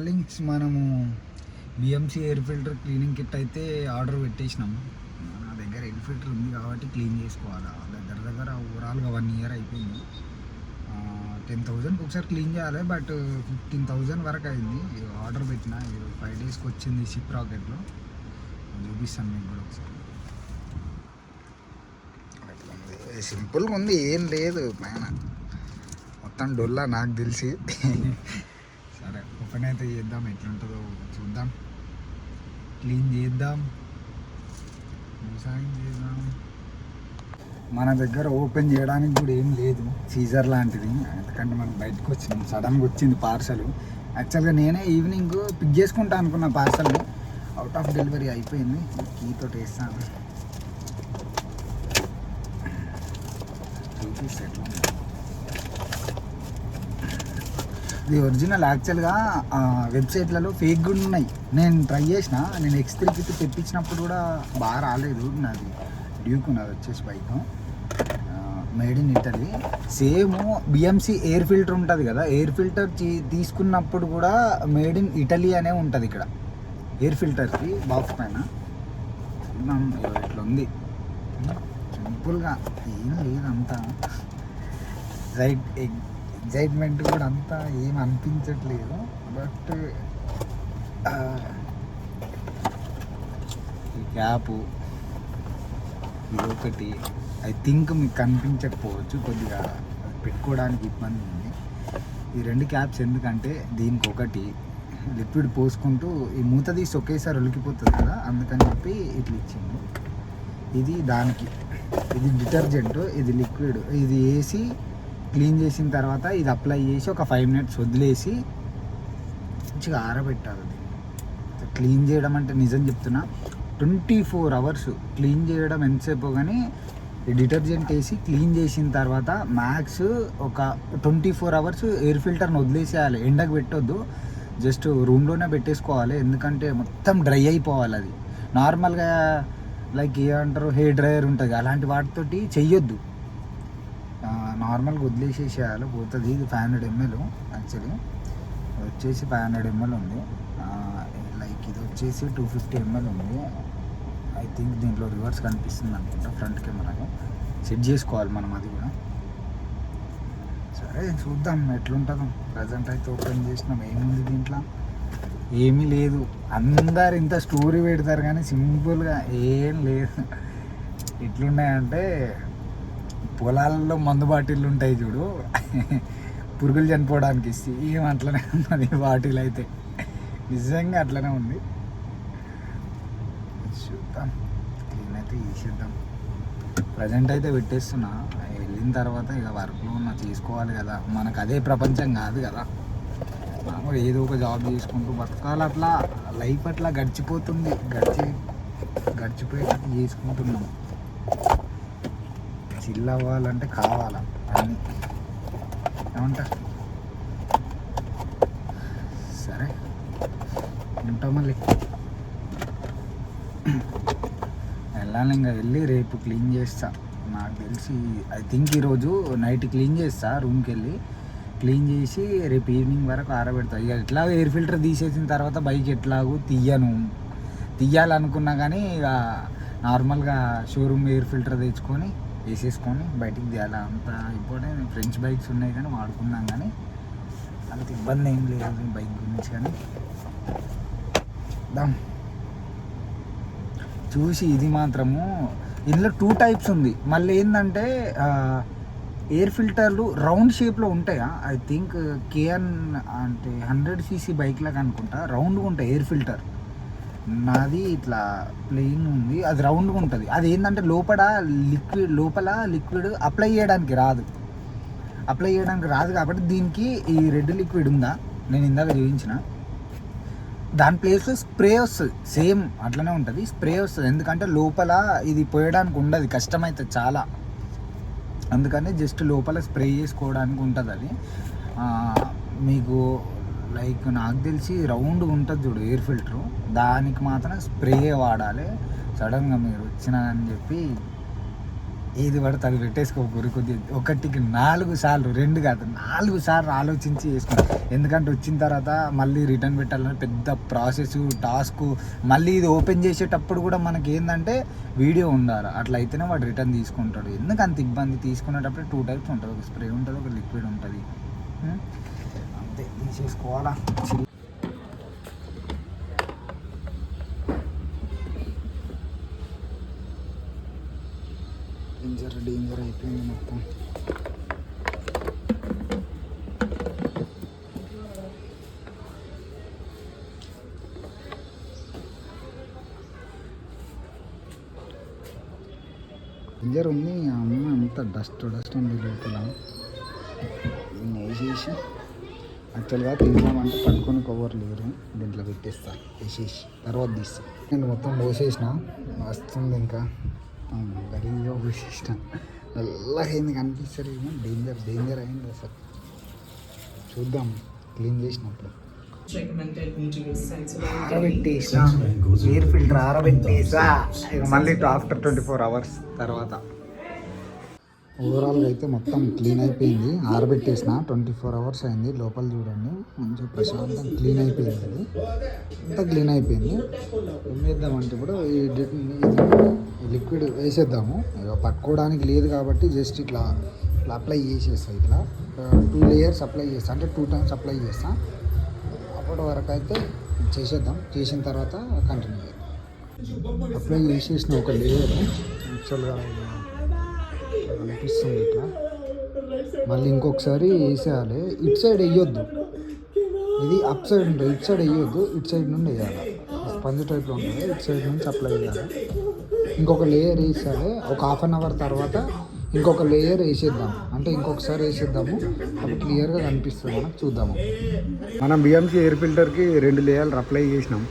Links మనము BMC air filter cleaning kit అయితే order పెట్టేసినాం. నా దగ్గర ఎయిర్ ఫిల్టర్ ఉంది కాబట్టి క్లీన్ చేసుకోవాలి. దగ్గర ఓవరాల్గా 1 year అయిపోయింది. 10,000 ఒకసారి క్లీన్ చేయాలి, బట్ 15,000 వరకు అయింది. ఆర్డర్ పెట్టిన 5 daysకి వచ్చింది షిప్ రాకెట్లో. చూపిస్తాను మీకు కూడా ఒకసారి. సింపుల్గా ఉంది, ఏం లేదు పైన, మొత్తం డొల్లా నాకు తెలిసి. సరే ఓపెన్ అయితే చేద్దాం, ఎట్లుంటుందో చూద్దాం, క్లీన్ చేద్దాం, వ్యవసాయం చేద్దాం. మన దగ్గర ఓపెన్ చేయడానికి కూడా ఏం లేదు, సీజర్ లాంటిది. ఎందుకంటే మనం బయటకు వచ్చినాం, సడన్గా వచ్చింది పార్సల్. యాక్చువల్గా నేనే ఈవినింగ్ పిక్ చేసుకుంటా అనుకున్న పార్సల్ని, అవుట్ ఆఫ్ డెలివరీ అయిపోయింది. కీతో వేస్తాను, చూపిస్తే ఎట్లా. ఇది ఒరిజినల్. యాక్చువల్గా వెబ్సైట్లలో ఫేక్ కూడా ఉన్నాయి. నేను ట్రై చేసిన, నేను X3 కిట్ తెప్పించినప్పుడు కూడా బాగా రాలేదు. నాది డ్యూక్, నాది వచ్చేసి bike made in Italy. Same BMC air filter ఉంటుంది కదా, ఎయిర్ ఫిల్టర్ తీసుకున్నప్పుడు కూడా మేడ్ ఇన్ ఇటలీ అనే ఉంటుంది ఇక్కడ ఎయిర్ ఫిల్టర్కి బాక్స్ పైన. ఇట్లా ఉంది సింపుల్గా, ఏం లేదంతా. ఎగ్జైట్మెంట్ కూడా అంతా ఏం అనిపించట్లేదు. బట్ ఈ క్యాపు ఇదొకటి ఐ థింక్ మీకు కనిపించకపోవచ్చు, కొద్దిగా పెట్టుకోవడానికి ఇబ్బంది ఉంది. ఈ 2 క్యాప్స్ ఎందుకంటే, దీనికి ఒకటి లిక్విడ్ పోసుకుంటూ ఈ మూత తీసి ఒకేసారి ఒలికిపోతుంది కదా, అందుకని చెప్పి ఇట్లా ఇచ్చింది. ఇది దానికి, ఇది డిటర్జెంట్, ఇది లిక్విడ్. ఇది వేసి క్లీన్ చేసిన తర్వాత ఇది అప్లై చేసి ఒక 5 minutes వదిలేసి మంచిగా ఆరబెట్టాలి. అది క్లీన్ చేయడం అంటే నిజం చెప్తున్నా 24 hours క్లీన్ చేయడం ఎంతసేపు. కానీ ఈ డిటర్జెంట్ వేసి క్లీన్ చేసిన తర్వాత మ్యాక్స్ ఒక 24 hours ఎయిర్ ఫిల్టర్ని వదిలేసేయాలి, ఎండకు పెట్టొద్దు. జస్ట్ రూమ్లోనే పెట్టేసుకోవాలి, ఎందుకంటే మొత్తం డ్రై అయిపోవాలి. అది నార్మల్గా లైక్ ఏమంటారు హెయిర్ డ్రైయర్ ఉంటుంది, అలాంటి వాటితోటి చెయ్యొద్దు. నార్మల్గా వదిలేసేసేయాలి, పోతుంది. ఇది 500 ml యాక్చువల్లీ, వచ్చేసి 500 ml ఉంది. లైక్ ఇది వచ్చేసి 250 ml ఉంది. ఐ థింక్ దీంట్లో రివర్స్ కనిపిస్తుంది అనుకుంటా, ఫ్రంట్ కెమెరాలో సెట్ చేసుకోవాలి మనం అది కూడా. సరే చూద్దాం ఎట్లుంటుందో. ప్రజెంట్ అయితే ఓపెన్ చేసినాం, ఏముంది దీంట్లో, ఏమీ లేదు. అందరు ఇంత స్టోరీ పెడతారు కానీ సింపుల్గా ఏం లేదు. ఎట్లున్నాయంటే పొలాల్లో మందు బాటిళ్ళు ఉంటాయి చూడు, పురుగులు చనిపోవడానికి, సేమ్ అట్లనే ఉన్నది బాటిల్ అయితే. నిజంగా అట్లనే ఉంది. చూద్దాం, క్లీన్ అయితే చేసేద్దాం. ప్రజెంట్ అయితే పెట్టేస్తున్నా, వెళ్ళిన తర్వాత ఇక వర్క్లో ఉన్న చేసుకోవాలి కదా, మనకు అదే ప్రపంచం కాదు కదా. మనం ఏదో ఒక జాబ్ చేసుకుంటూ బతకాలి, అట్లా లైఫ్ అట్లా గడిచిపోతుంది. గడిచిపోయేటట్టు చేసుకుంటున్నాం. చిల్ అవ్వాలంటే కావాలా అన్నీ, ఏమంటా. సరే ఉంటాం, మళ్ళీ వెళ్ళాలి. ఇంకా వెళ్ళి రేపు క్లీన్ చేస్తా. నాకు తెలిసి ఐ థింక్ ఈరోజు నైట్ క్లీన్ చేస్తా, రూమ్కి వెళ్ళి క్లీన్ చేసి రేపు ఈవినింగ్ వరకు ఆరబెడతా. ఇక ఎట్లాగో ఎయిర్ ఫిల్టర్ తీసేసిన తర్వాత బైక్ ఎట్లాగో తీయాలనుకున్నా కానీ ఇక నార్మల్గా షోరూమ్ ఎయిర్ ఫిల్టర్ తెచ్చుకొని వేసేసుకొని బయటికి తీయాలి. అంత ఇంపార్టెంట్. ఫ్రెంచ్ బైక్స్ ఉన్నాయి కానీ వాడుకున్నాం, కానీ అంత ఇబ్బంది ఏం లేదు బైక్ గురించి. కానీ దాం చూసి ఇది మాత్రము ఇందులో 2 types ఉంది. మళ్ళీ ఏంటంటే ఎయిర్ ఫిల్టర్లు రౌండ్ షేప్లో ఉంటాయా, ఐ థింక్ కేఎన్ అంటే 100cc బైక్లకు అనుకుంటా, రౌండ్గా ఉంటాయి ఎయిర్ ఫిల్టర్. నాది ఇట్లా ప్లెయిన్ ఉంది, అది రౌండ్గా ఉంటుంది. అది ఏంటంటే లోపల లిక్విడ్ అప్లై చేయడానికి రాదు కాబట్టి దీనికి ఈ రెడ్ లిక్విడ్ ఉందా, నేను ఇందాక చూపించిన దాని ప్లేస్లో స్ప్రే వస్తుంది. సేమ్ అట్లనే ఉంటుంది, స్ప్రే వస్తుంది. ఎందుకంటే లోపల ఇది పోయడానికి ఉండదు, కష్టమవుతుంది చాలా. అందుకని జస్ట్ లోపల స్ప్రే చేసుకోవడానికి ఉంటుంది. అది మీకు లైక్ నాకు తెలిసి రౌండ్ ఉంటుంది చూడు ఎయిర్ ఫిల్టరు, దానికి మాత్రం స్ప్రే వాడాలి. సడన్గా మీరు వచ్చినా అని చెప్పి ఏది పడితే అది పెట్టేసుకోకూరి కొద్దిగా ఒకటికి 4 సార్లు 2 కాదు 4 సార్లు ఆలోచించి వేసుకున్నాను. ఎందుకంటే వచ్చిన తర్వాత మళ్ళీ రిటర్న్ పెట్టాలని పెద్ద ప్రాసెస్ టాస్క్. మళ్ళీ ఇది ఓపెన్ చేసేటప్పుడు కూడా మనకి ఏంటంటే వీడియో ఉండాలి, అట్లా అయితేనే వాడు రిటర్న్ తీసుకుంటాడు. ఎందుకు అంత ఇబ్బంది? తీసుకునేటప్పుడు 2 టైప్స్ ఉంటుంది, ఒక స్ప్రే ఉంటుంది, ఒక లిక్విడ్ ఉంటుంది. అంతే తీసేసుకోవాలా. డేంజర్ అయిపోయింది మొత్తం. డేంజర్ ఉంది. అమ్మ అంత డస్ట్ ఉంది లోపల. వేసేసి యాక్చువల్గా తిందామంటే పట్టుకొని కవర్ లేరు, దీంట్లో పెట్టేస్తా వేసేసి తర్వాత తీస్తా. నేను మొత్తం పోసేసిన, వస్తుంది ఇంకా గలీజ్గా పోసేసిన. ఎల్లగైంది కనిపిస్తుంది, డేంజర్ అయింది అసలు. చూద్దాం క్లీన్ చేసినప్పుడు. ఆరబెట్టేసా, ఎయిర్ ఫిల్టర్ ఆరబెట్టేసా. ఇక మళ్ళీ ఆఫ్టర్ 24 hours తర్వాత ఓవరాల్గా అయితే మొత్తం క్లీన్ అయిపోయింది. ఆరబెట్టేసిన 24 hours అయింది. లోపల చూడండి మంచిగా ప్రశాంతం క్లీన్ అయిపోయింది. అది అంతా క్లీన్ అయిపోయింది. ఏం చేద్దామంటే ఇప్పుడు ఈ లిక్విడ్ వేసేద్దాము. ఇక పట్టుకోవడానికి లేదు కాబట్టి జస్ట్ ఇట్లా అప్లై చేసేస్తా. ఇట్లా 2 layers అప్లై చేస్తా, అంటే 2 times అప్లై చేస్తా. అప్పటి వరకు అయితే చేసేద్దాం. చేసిన తర్వాత కంటిన్యూ చేద్దాం. అప్లై చేసేసిన ఒక లేయర్ యాక్చువల్గా అనిపిస్తుంది ఇట్లా. మళ్ళీ ఇంకొకసారి వేసేయాలి. ఇటు సైడ్ వేయొద్దు, ఇది అప్ సైడ్ ఉంటుంది, ఇటు సైడ్ వేయొద్దు, ఇటు సైడ్ నుండి వేయాలి. స్పంజ్ టైప్లో ఉంటుంది, ఇటు సైడ్ నుంచి అప్లై చేయాలి. ఇంకొక లేయర్ వేసేయాలి. ఒక 1/2 hour తర్వాత ఇంకొక లేయర్ వేసేద్దాం, అంటే ఇంకొకసారి వేసేద్దాము. అప్పుడు క్లియర్గా కనిపిస్తుంది మనకు. చూద్దాము. మనం బిఎంసి ఎయిర్ ఫిల్టర్కి 2 లేయర్లు అప్లై చేసినాం.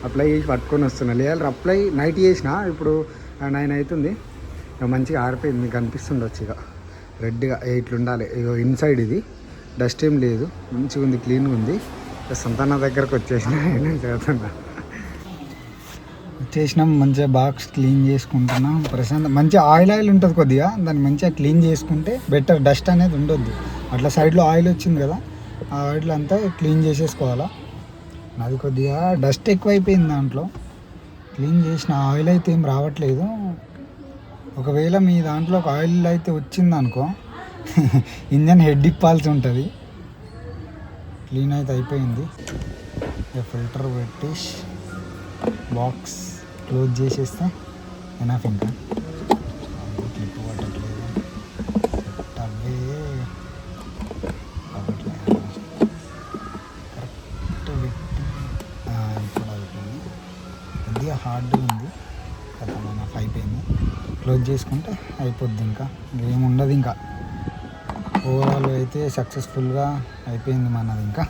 అప్లై చేసి పట్టుకొని వస్తున్నాం. లేయర్లు అప్లై నైట్ చేసిన, ఇప్పుడు 9 అవుతుంది. మంచిగా ఆరిపోయింది, మీకు కనిపిస్తుండొచ్చు. ఇక రెడ్గా ఇట్లుండాలి. ఇక ఇన్సైడ్ ఇది డస్ట్ ఏం లేదు, మంచిగా ఉంది, క్లీన్గా ఉంది. సంతాన దగ్గరకు వచ్చేసినాం. మంచిగా బాక్స్ క్లీన్ చేసుకుంటున్నాం. ప్రశాంతం మంచిగా ఆయిల్ ఉంటుంది కొద్దిగా, దాన్ని మంచిగా క్లీన్ చేసుకుంటే బెటర్. డస్ట్ అనేది ఉండొద్దు. అట్లా సైడ్లో ఆయిల్ వచ్చింది కదా, ఆ ఆయిల్ అంతా క్లీన్ చేసేసుకోవాలా. అది కొద్దిగా డస్ట్ ఎక్కువైపోయింది దాంట్లో. క్లీన్ చేసిన ఆయిల్ అయితే ఏం రావట్లేదు. ఒకవేళ మీ దాంట్లో ఒక ఆయిల్ అయితే వచ్చిందనుకో, ఇంజన్ హెడ్ ఇప్పాల్సి ఉంటుంది. క్లీన్ అయితే అయిపోయింది. ఫిల్టర్ పెట్టి బాక్స్ క్లోజ్ చేసేస్తే ఎనఫ్. ఇంకా క్లిప్ పట్టట్లేదు, సెట్ అవే అవ్వట్లేదు. కరెక్ట్ పెట్టి ఇప్పుడు అయిపోయింది. కొద్దిగా హార్డ్గా ఉంది కదా, ఎనఫ్ అయిపోయింది. క్లోజ్ చేసుకుంటే అయిపోద్ది. ఇంకా ఏముండదు. ఇంకా ఓవరాల్ అయితే సక్సెస్ఫుల్గా అయిపోయింది మనది. ఇంకా